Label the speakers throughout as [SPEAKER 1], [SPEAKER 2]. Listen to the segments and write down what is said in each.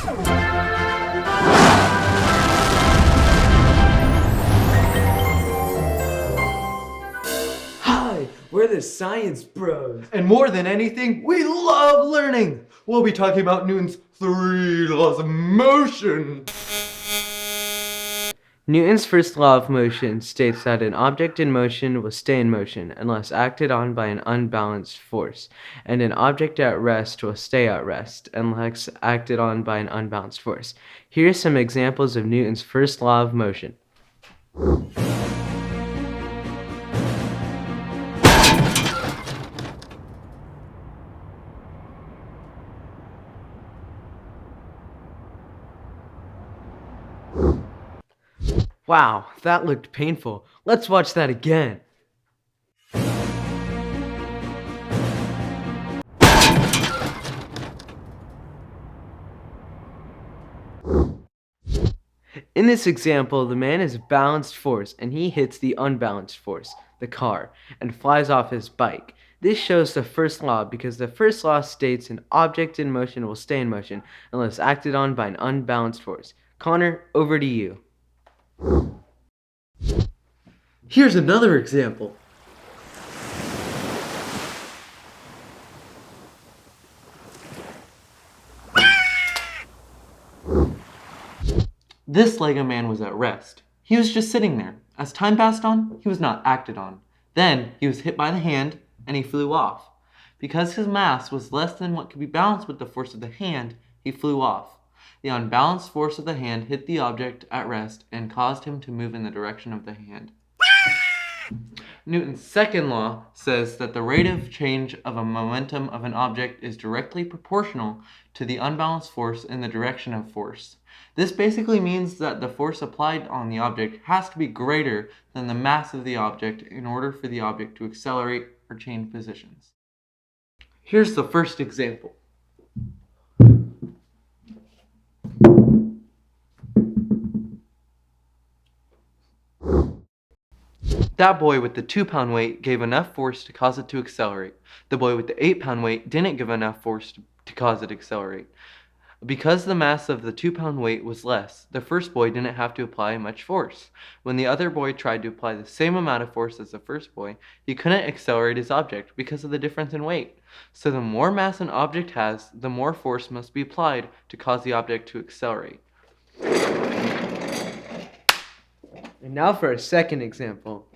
[SPEAKER 1] Hi, we're the Science Bros.
[SPEAKER 2] And more than anything, we love learning. We'll be talking about Newton's 3 laws of motion.
[SPEAKER 3] Newton's first law of motion states that an object in motion will stay in motion unless acted on by an unbalanced force, and an object at rest will stay at rest unless acted on by an unbalanced force. Here are some examples of Newton's first law of motion. Wow, that looked painful. Let's watch that again. In this example, the man is a balanced force and he hits the unbalanced force, the car, and flies off his bike. This shows the first law because the first law states an object in motion will stay in motion unless acted on by an unbalanced force. Connor, over to you.
[SPEAKER 1] Here's another example.
[SPEAKER 2] This Lego man was at rest. He was just sitting there. As time passed on, he was not acted on. Then he was hit by the hand and he flew off. Because his mass was less than what could be balanced with the force of the hand, he flew off. The unbalanced force of the hand hit the object at rest and caused him to move in the direction of the hand. Newton's second law says that the rate of change of a momentum of an object is directly proportional to the unbalanced force in the direction of force. This basically means that the force applied on the object has to be greater than the mass of the object in order for the object to accelerate or change positions. Here's the first example. That boy with the 2-pound weight gave enough force to cause it to accelerate. The boy with the 8-pound weight didn't give enough force to cause it to accelerate. Because the mass of the 2-pound weight was less, the first boy didn't have to apply much force. When the other boy tried to apply the same amount of force as the first boy, he couldn't accelerate his object because of the difference in weight. So the more mass an object has, the more force must be applied to cause the object to accelerate.
[SPEAKER 3] And now for a second example.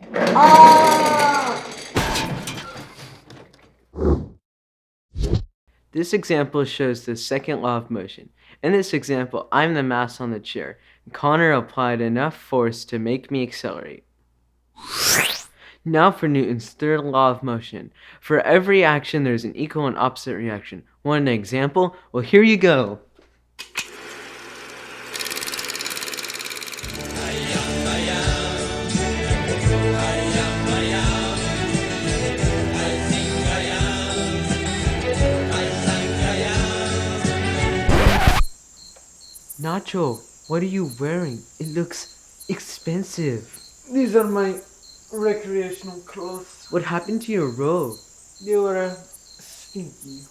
[SPEAKER 3] This example shows the second law of motion. In this example, I'm the mass on the chair. Connor applied enough force to make me accelerate. Now for Newton's third law of motion. For every action, there's an equal and opposite reaction. Want an example? Well, here you go. Nacho, what are you wearing? It looks expensive.
[SPEAKER 1] These are my recreational clothes.
[SPEAKER 3] What happened to your robe?
[SPEAKER 1] They were stinky.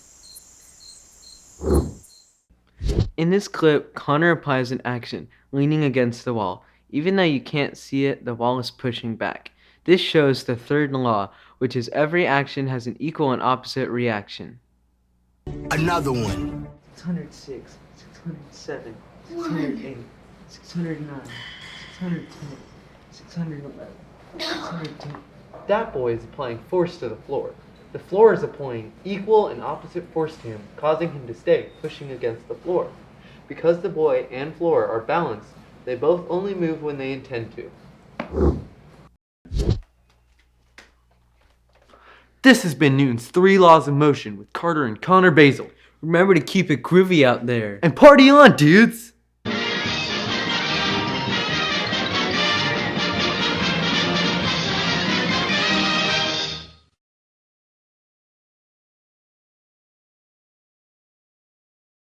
[SPEAKER 3] In this clip, Connor applies an action, leaning against the wall. Even though you can't see it, the wall is pushing back. This shows the third law, which is every action has an equal and opposite reaction.
[SPEAKER 4] Another one.
[SPEAKER 3] 606, 607, 608, 609, 610, 611, 610.
[SPEAKER 2] That boy is applying force to the floor. The floor is applying equal and opposite force to him, causing him to stay pushing against the floor. Because the boy and floor are balanced, they both only move when they intend to. This has been Newton's 3 laws of motion with Carter and Connor Basil.
[SPEAKER 3] Remember to keep it groovy out there.
[SPEAKER 2] And party on, dudes!